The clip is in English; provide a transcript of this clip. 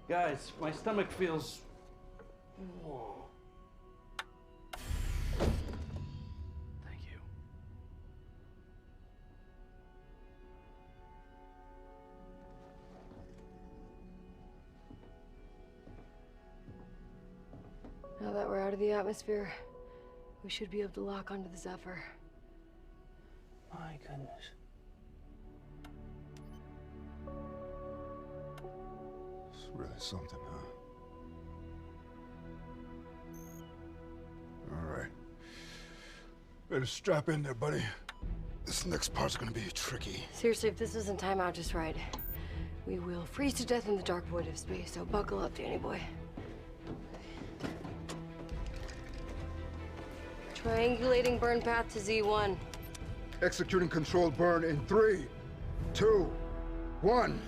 Guys, my stomach feels... Whoa. Thank you. Now that we're out of the atmosphere, we should be able to lock onto the Zephyr. My goodness. It's really something, huh? All right. Better strap in there, buddy. This next part's gonna be tricky. Seriously, if this doesn't time out just right, we will freeze to death in the dark void of space, so buckle up, Danny boy. Triangulating burn path to Z1. Executing controlled burn in 3, 2, 1.